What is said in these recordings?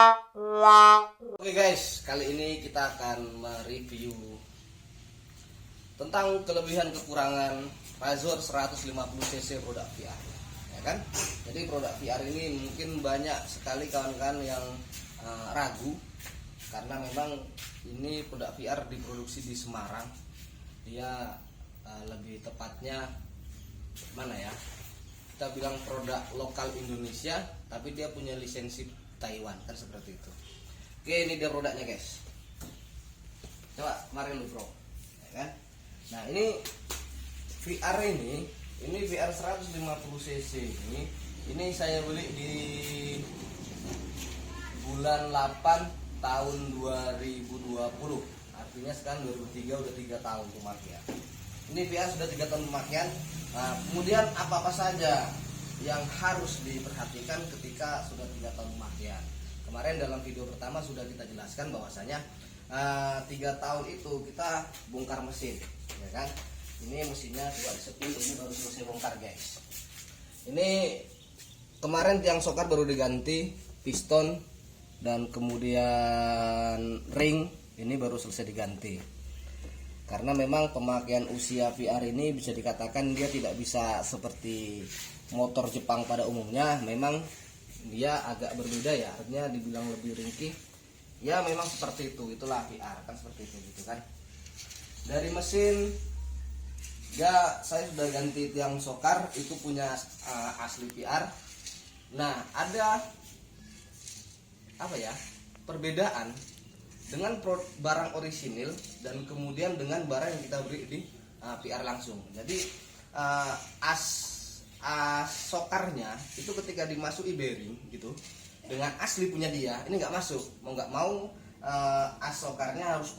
Oke guys, kali ini kita akan mereview tentang kelebihan kekurangan Razor 150cc produk VR, ya kan? Jadi produk VR ini mungkin banyak sekali kawan-kawan yang ragu karena memang ini produk VR diproduksi di Semarang. Dia lebih tepatnya mana ya? Kita bilang produk lokal Indonesia, tapi dia punya lisensi Taiwan, kan seperti itu. Oke, ini dia produknya guys. Coba kemarin lu bro, ya kan? Nah ini VR ini VR 150cc ini saya beli di bulan 8 tahun 2020. Artinya sekarang 2003 udah 3 tahun pemakaian. Ini VR sudah 3 tahun pemakaian. Nah, kemudian apa saja yang harus diperhatikan ketika sudah 3 tahun pemakaian? Kemarin dalam video pertama sudah kita jelaskan bahwasanya 3 tahun itu kita bongkar mesin, ya kan? Ini mesinnya coba disepil, ini baru selesai bongkar guys. Ini kemarin tiang sokar baru diganti, piston dan kemudian ring ini baru selesai diganti. Karena memang pemakaian usia VR ini bisa dikatakan dia tidak bisa seperti motor Jepang pada umumnya. Memang dia agak berbeda ya, artinya dibilang lebih ringkih. Ya memang seperti itu, itulah VR kan seperti itu gitu kan. Dari mesin ya saya sudah ganti tiang sokar, itu punya asli VR. Nah ada apa ya perbedaan dengan barang orisinil dan kemudian dengan barang yang kita beli di VR langsung. Jadi as sokarnya itu ketika dimasuki bearing gitu dengan asli punya dia ini nggak masuk, mau nggak mau as sokarnya harus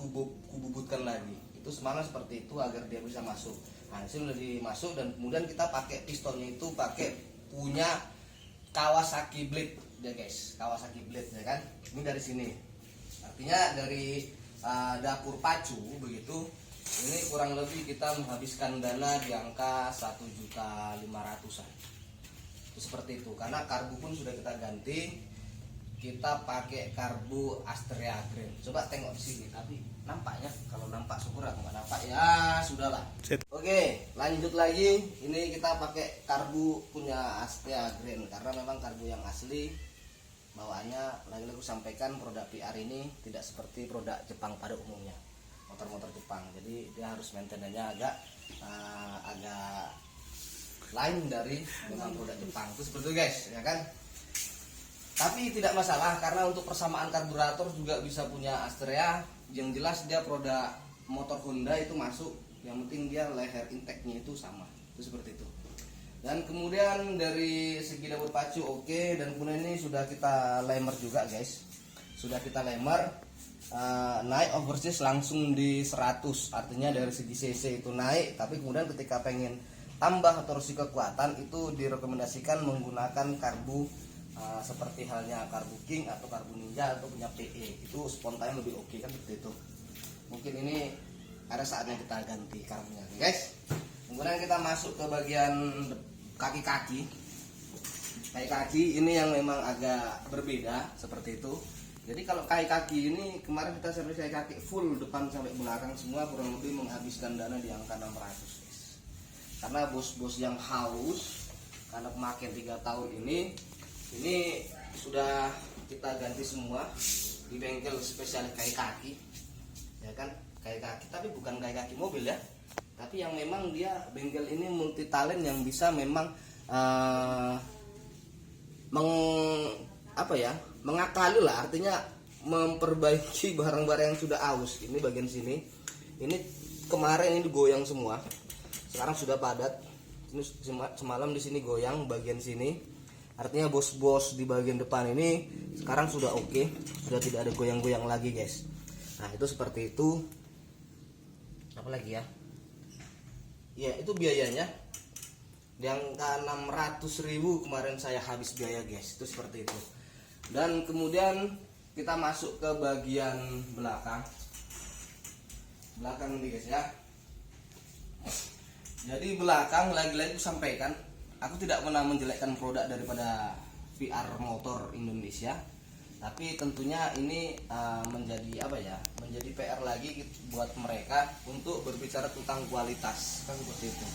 kububutkan lagi. Itu semangat seperti itu agar dia bisa masuk. Nah ini sudah dimasuk dan kemudian kita pakai pistonnya itu pakai punya Kawasaki Blade ya guys, Kawasaki Blade ya kan. Ini dari sini, artinya dari dapur pacu begitu. Ini kurang lebih kita menghabiskan dana di angka 1.500.000-an. Itu seperti itu. Karena karbu pun sudah kita ganti. Kita pakai karbu Astrea Green. Coba tengok di sini. Tapi nampaknya kalau nampak syukur, aku nggak nampak ya sudahlah. Oke, lanjut lagi. Ini kita pakai karbu punya Astrea Green karena memang karbu yang asli. Bawaannya lagi-lagi aku sampaikan produk VR ini tidak seperti produk Jepang pada umumnya. Motor-motor Jepang, jadi dia harus maintenance-nya agak lain dari memang produk Jepang. Itu seperti itu guys, ya kan? Tapi tidak masalah karena untuk persamaan karburator juga bisa punya Astrea. Yang jelas dia produk motor Honda itu masuk. Yang penting dia leher intake-nya itu sama. Itu seperti itu. Dan kemudian dari segi dapur pacu oke, dan kemudian ini sudah kita lemer juga guys. Sudah kita lemer. Naik overseas langsung di 100, artinya dari segi cc itu naik, tapi kemudian ketika pengen tambah torsi kekuatan itu direkomendasikan menggunakan karbu seperti halnya karbu King atau karbu Ninja atau punya PE, itu spontan lebih oke kan seperti itu. Mungkin ini ada saatnya kita ganti karbunya guys. Kemudian kita masuk ke bagian kaki-kaki ini yang memang agak berbeda seperti itu. Jadi kalau kaki ini kemarin kita servis kaki full depan sampai belakang semua kurang lebih menghabiskan dana di angka 600 guys. Karena bos-bos yang haus karena pemakaian 3 tahun ini sudah kita ganti semua di bengkel spesialis kaki, ya kan, kaki tapi bukan kaki mobil ya, tapi yang memang dia bengkel ini multi talent yang bisa memang mengakali lah, artinya memperbaiki barang-barang yang sudah aus. Ini bagian sini, ini kemarin ini goyang semua, sekarang sudah padat. Ini semalam di sini goyang bagian sini, artinya bos-bos di bagian depan ini sekarang sudah oke, sudah tidak ada goyang-goyang lagi guys. Nah itu seperti itu. Apa lagi ya? Ya itu biayanya di angka 600.000 kemarin saya habis biaya guys, itu seperti itu. Dan kemudian kita masuk ke bagian belakang ini guys ya. Jadi belakang lagi-lagi sampaikan, aku tidak pernah menjelekkan produk daripada VR motor Indonesia. Tapi tentunya ini menjadi apa ya, menjadi PR lagi buat mereka untuk berbicara tentang kualitas, kan seperti itu.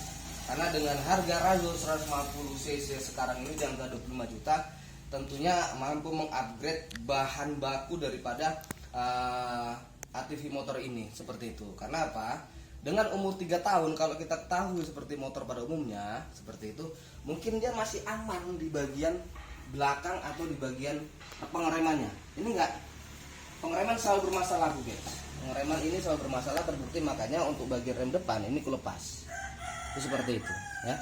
Karena dengan harga Razor 150 cc sekarang ini di angka 25 juta, tentunya mampu mengupgrade bahan baku daripada ATV motor ini, seperti itu. Karena apa? Dengan umur 3 tahun, kalau kita ketahui seperti motor pada umumnya seperti itu, mungkin dia masih aman di bagian belakang atau di bagian pengeremannya. Ini enggak, pengereman selalu bermasalah guys. Pengereman ini selalu bermasalah, terbukti makanya untuk bagian rem depan ini kulepas. Itu seperti itu ya.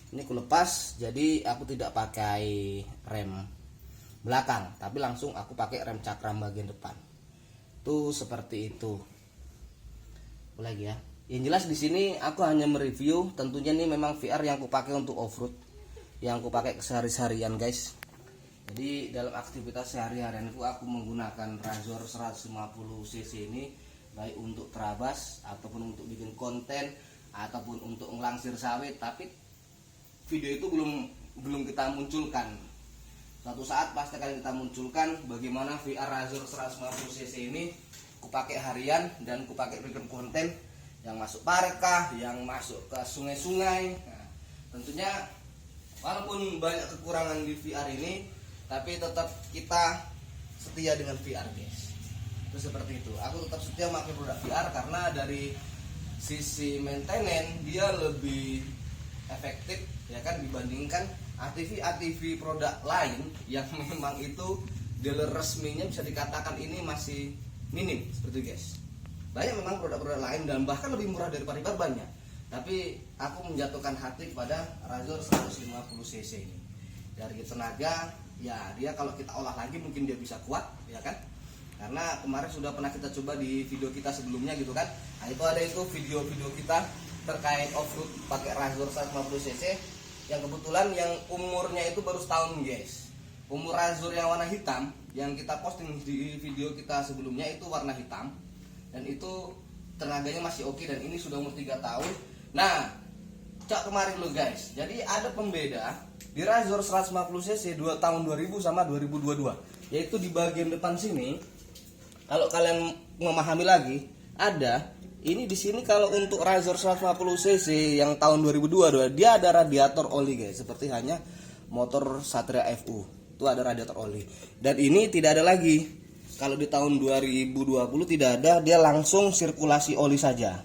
Ini kulepas, jadi aku tidak pakai rem belakang, tapi langsung aku pakai rem cakram bagian depan. Tuh seperti itu. Lagi ya. Yang jelas di sini aku hanya mereview, tentunya ini memang VR yang aku pakai untuk off-road, yang aku pakai sehari-harian guys. Jadi dalam aktivitas sehari-harian itu aku menggunakan Razor 150 cc ini, baik untuk terabas ataupun untuk bikin konten ataupun untuk ngelangsir sawit. Tapi video itu belum kita munculkan. Suatu saat pasti akan kita munculkan bagaimana VR Razor 150 cc ini kupakai harian dan kupakai bikin konten yang masuk parit kah, yang masuk ke sungai-sungai. Nah, tentunya walaupun banyak kekurangan di VR ini, tapi tetap kita setia dengan VR guys. Itu seperti itu. Aku tetap setia memakai produk VR karena dari sisi maintenance dia lebih efektif ya kan, dibandingkan ATV produk lain yang memang itu dealer resminya bisa dikatakan ini masih minim seperti itu guys. Banyak memang produk-produk lain dan bahkan lebih murah daripada banyak. Tapi aku menjatuhkan hati kepada Razor 150 cc ini. Dari tenaga, ya dia kalau kita olah lagi mungkin dia bisa kuat, ya kan? Karena kemarin sudah pernah kita coba di video kita sebelumnya gitu kan. Nah, itu video-video kita terkait off-road pakai Razor 150 cc yang kebetulan yang umurnya itu baru setahun guys. Umur Razor yang warna hitam yang kita posting di video kita sebelumnya itu warna hitam, dan itu tenaganya masih oke, dan ini sudah umur 3 tahun. Nah, cak kemarin lo guys, jadi ada pembeda di Razor 150 cc 2 tahun 2000 sama 2022, yaitu di bagian depan sini. Kalau kalian memahami lagi, ada ini di sini. Kalau untuk Razor 150 cc yang tahun 2022 dia ada radiator oli guys, seperti hanya motor Satria FU itu ada radiator oli, dan ini tidak ada lagi. Kalau di tahun 2020 tidak ada, dia langsung sirkulasi oli saja.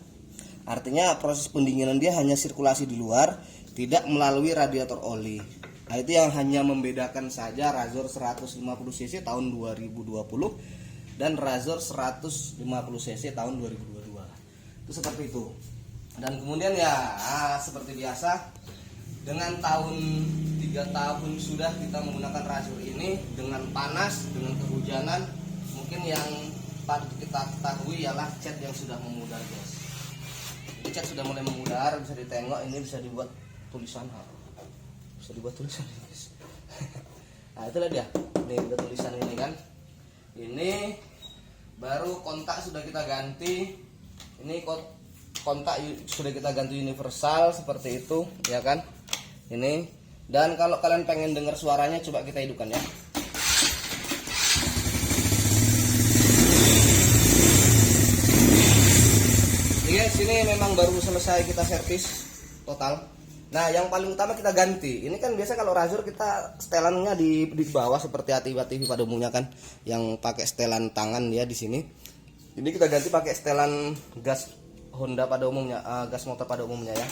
Artinya proses pendinginan dia hanya sirkulasi di luar, tidak melalui radiator oli. Nah, itu yang hanya membedakan saja Razor 150 cc tahun 2020 dan Razor 150 cc tahun 2022. Itu seperti itu. Dan kemudian ya seperti biasa, dengan 3 tahun sudah kita menggunakan Razor ini, dengan panas, dengan kehujanan, mungkin yang patut kita ketahui ialah cat yang sudah memudar guys. Ini cat sudah mulai memudar, bisa ditengok, ini bisa dibuat tulisan, guys. Nah, itulah dia. Ini ada tulisan ini kan. Ini baru kontak sudah kita ganti. Ini kontak sudah kita ganti universal seperti itu, ya kan? Ini. Dan kalau kalian pengen dengar suaranya, coba kita hidupkan ya. Guys, ini memang baru selesai kita servis total. Nah, yang paling utama kita ganti. Ini kan biasa kalau Razor kita setelannya di bawah seperti ATV pada umumnya kan, yang pakai setelan tangan ya di sini. Ini kita ganti pakai setelan gas Honda pada umumnya, gas motor pada umumnya ya.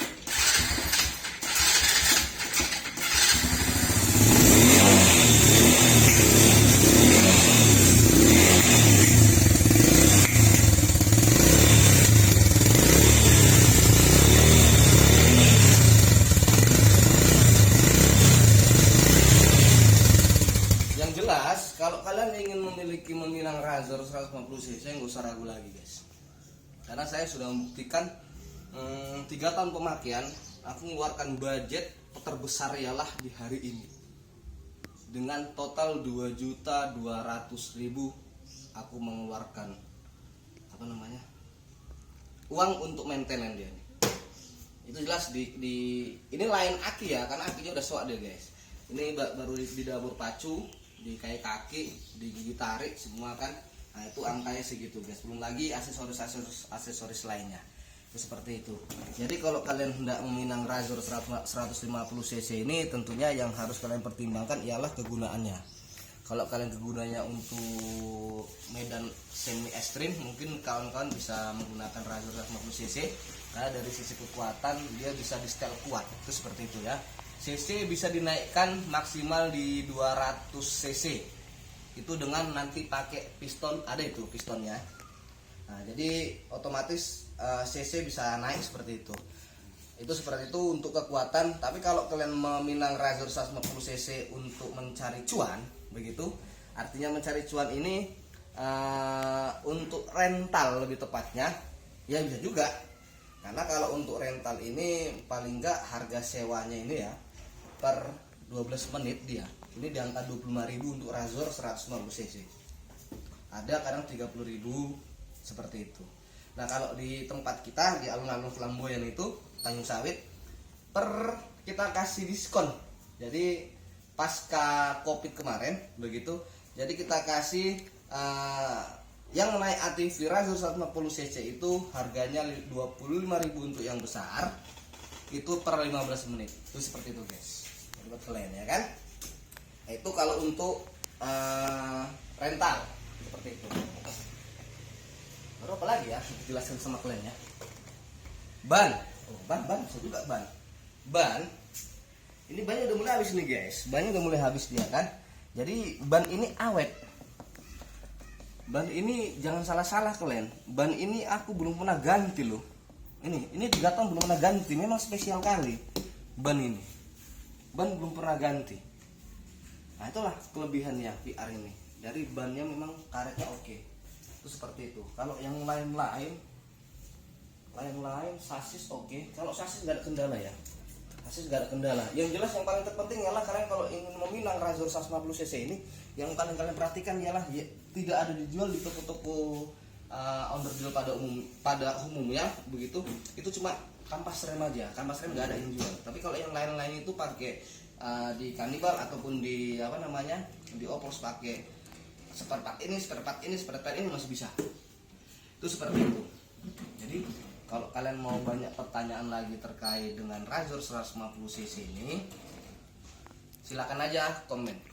Kalau kalian ingin memilang Razor 150 cc, nggak usah ragu lagi guys. Karena saya sudah membuktikan 3 tahun pemakaian, aku mengeluarkan budget terbesar ialah di hari ini. Dengan total 2.200.000 aku mengeluarkan uang untuk maintenance dia. Itu jelas ini lain aki ya, karena akinya udah soak deh guys. Ini baru di dapur pacu. di kayak kaki, di gigi tarik semua kan. Nah itu angkanya segitu guys, belum lagi aksesoris lainnya. Itu seperti itu. Jadi kalau kalian hendak meminang Razor 150 cc ini, tentunya yang harus kalian pertimbangkan ialah kegunaannya. Kalau kalian kegunaannya untuk medan semi ekstrim, mungkin kawan-kawan bisa menggunakan Razor 150 cc. Nah dari sisi kekuatan dia bisa di setel kuat, itu seperti itu ya. cc bisa dinaikkan maksimal di 200 cc. Itu dengan nanti pakai piston, ada itu pistonnya. Nah jadi otomatis cc bisa naik seperti itu. Itu seperti itu untuk kekuatan. Tapi kalau kalian meminang Razor 150 cc untuk mencari cuan, begitu artinya mencari cuan ini untuk rental lebih tepatnya, ya bisa juga. Karena kalau untuk rental ini paling enggak harga sewanya ini ya per 12 menit dia ini di angka 25.000 untuk Razor 150 cc. Ada kadang 30.000 seperti itu. Nah kalau di tempat kita di alun-alun Flamboyan itu Tanjung Sawit, kita kasih diskon. Jadi pasca Covid kemarin begitu, jadi kita kasih yang naik ATV Razor 150 cc itu harganya 25.000 untuk yang besar, itu per 15 menit. Itu seperti itu guys, buat kalian ya kan. Nah, itu kalau untuk rental seperti itu. Baru apa lagi ya jelaskan sama kalian ya. Ban bisa juga ban. Ini bannya udah mulai habis nih guys, bannya udah mulai habis dia kan. Jadi ban ini awet. Ban ini jangan salah kalian. Ban ini aku belum pernah ganti loh. Ini 3 tahun belum pernah ganti. Memang spesial kali ban ini. Ban belum pernah ganti. Nah itulah kelebihannya PR ini. Dari bannya memang karetnya oke. Itu seperti itu. Kalau yang lain-lain sasis oke. Kalau sasis nggak ada kendala ya. Sasis nggak ada kendala. Yang jelas yang paling terpenting ialah kalian kalau ingin meminang Razor 150 cc ini, yang kalian perhatikan ialah ya, tidak ada dijual di toko-toko onderdil pada umumnya begitu. Itu cuma kampas rem aja. Kampas rem nggak ada yang jual. Tapi kalau yang lain-lain itu pakai di Kanibal ataupun di di Oplos pakai spare part ini masih bisa. Itu seperti itu. Jadi kalau kalian mau banyak pertanyaan lagi terkait dengan Razor 150 cc ini, silakan aja komen.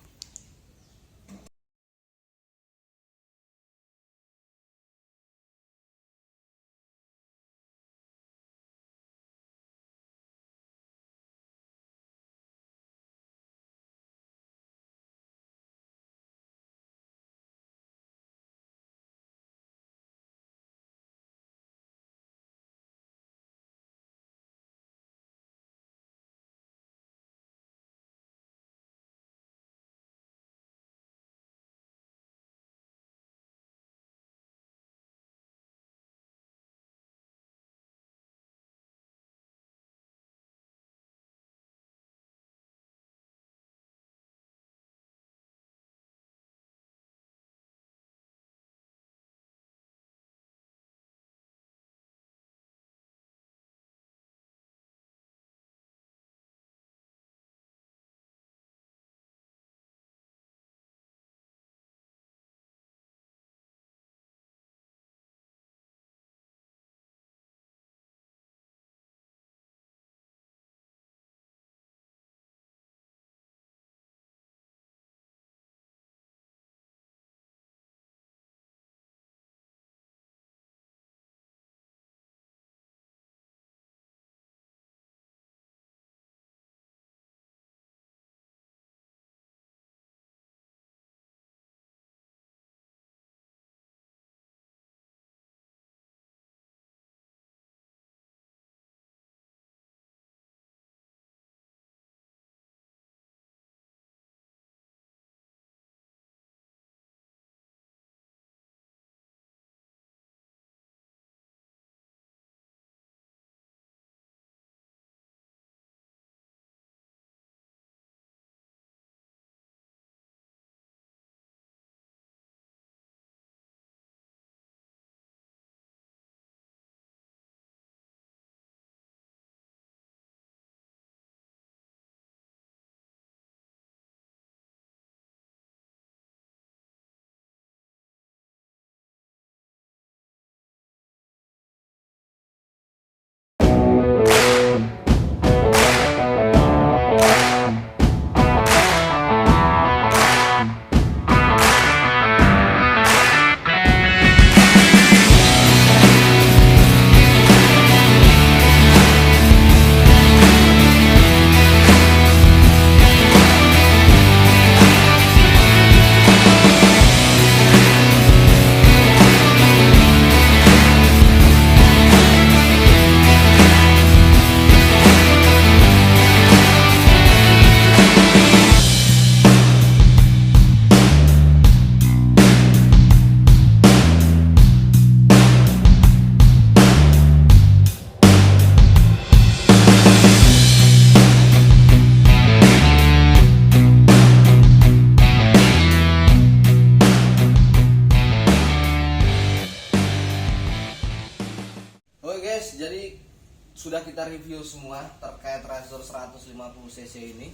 sudah kita review semua terkait Razor 150 cc ini.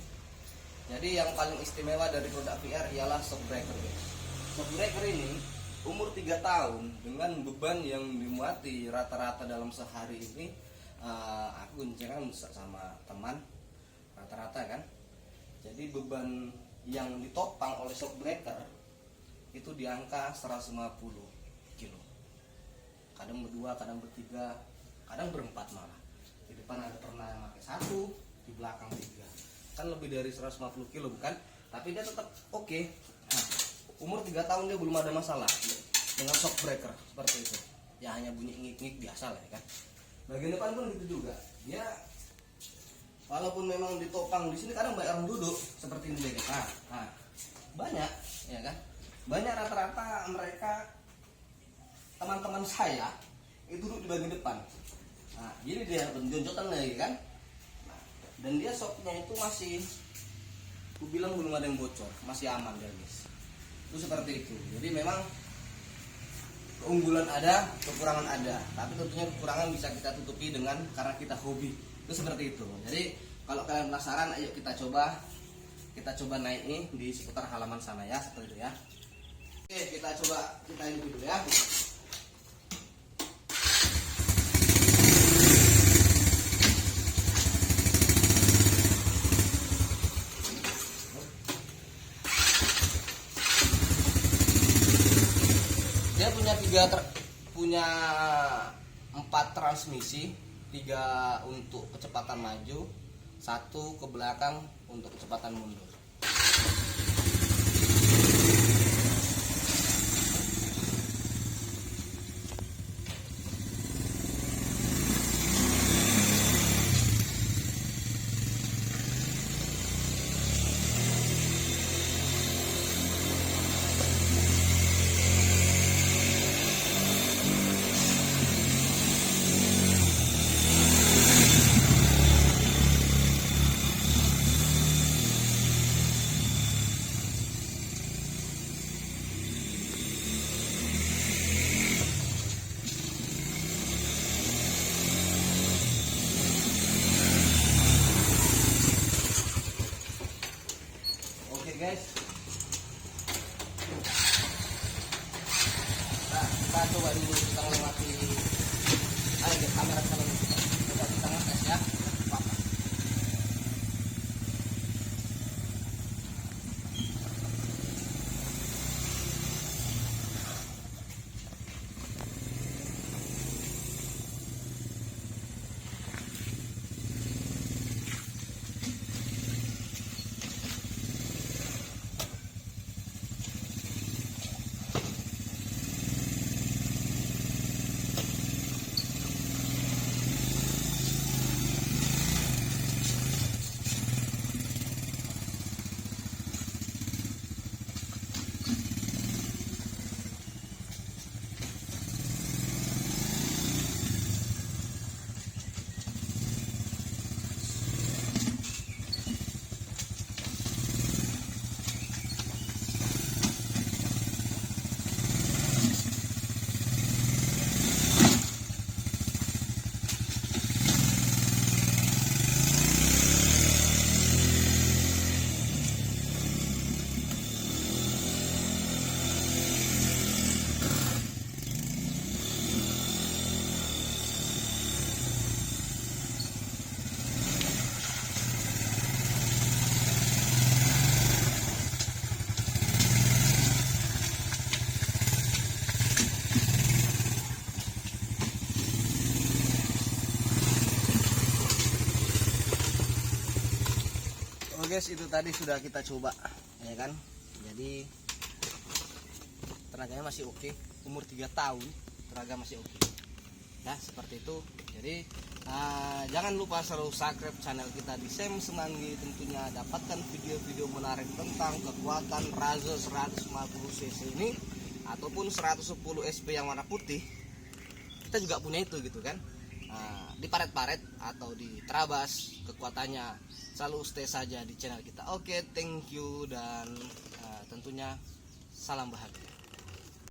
Jadi yang paling istimewa dari produk VR ialah shockbreaker, guys. Shockbreaker ini umur 3 tahun dengan beban yang dimuati rata-rata dalam sehari ini, aku goncengkan sama teman rata-rata kan. Jadi beban yang ditopang oleh shockbreaker itu di angka 150 kilo. Kadang berdua, kadang bertiga, kadang berempat malah. Di depan ada pernah yang pakai 1, di belakang 3. Kan lebih dari 150 kilo bukan? Tapi dia tetap oke. Nah, umur 3 tahun dia belum ada masalah dengan shockbreaker seperti itu. Ya hanya bunyi ngik-ngik biasa lah ya kan. Bagian depan pun gitu juga. Dia walaupun memang ditopang di sini kadang banyak orang duduk seperti ini guys. Nah, banyak ya kan. Banyak rata-rata mereka teman-teman saya itu duduk di bagian depan. Nah, jadi dia benjojotan lagi kan. Nah, dan dia shocknya itu masih, aku bilang belum ada yang bocor, masih aman dia guys. Itu seperti itu. Jadi memang keunggulan ada, kekurangan ada. Tapi tentunya kekurangan bisa kita tutupi dengan karena kita hobi. Itu seperti itu. Jadi kalau kalian penasaran, ayo kita coba naik ini di seputar halaman sana ya, seperti itu ya. Oke, kita ini dulu ya. Dia punya 4 transmisi, 3 untuk kecepatan maju, 1 ke belakang untuk kecepatan mundur. Guys, nah kita coba dulu, kita lewati kamera kita ngetes ya. Oh guys, itu tadi sudah kita coba ya kan. Jadi tenaganya masih oke, umur 3 tahun tenaga masih oke ya, seperti itu. Jadi jangan lupa selalu subscribe channel kita di Sam Semanggi, tentunya dapatkan video-video menarik tentang kekuatan Razor 150 cc ini ataupun 110 SP yang warna putih. Kita juga punya itu gitu kan. Di paret-paret atau di terabas kekuatannya, selalu stay saja di channel kita. Oke, thank you, dan tentunya salam bahagia.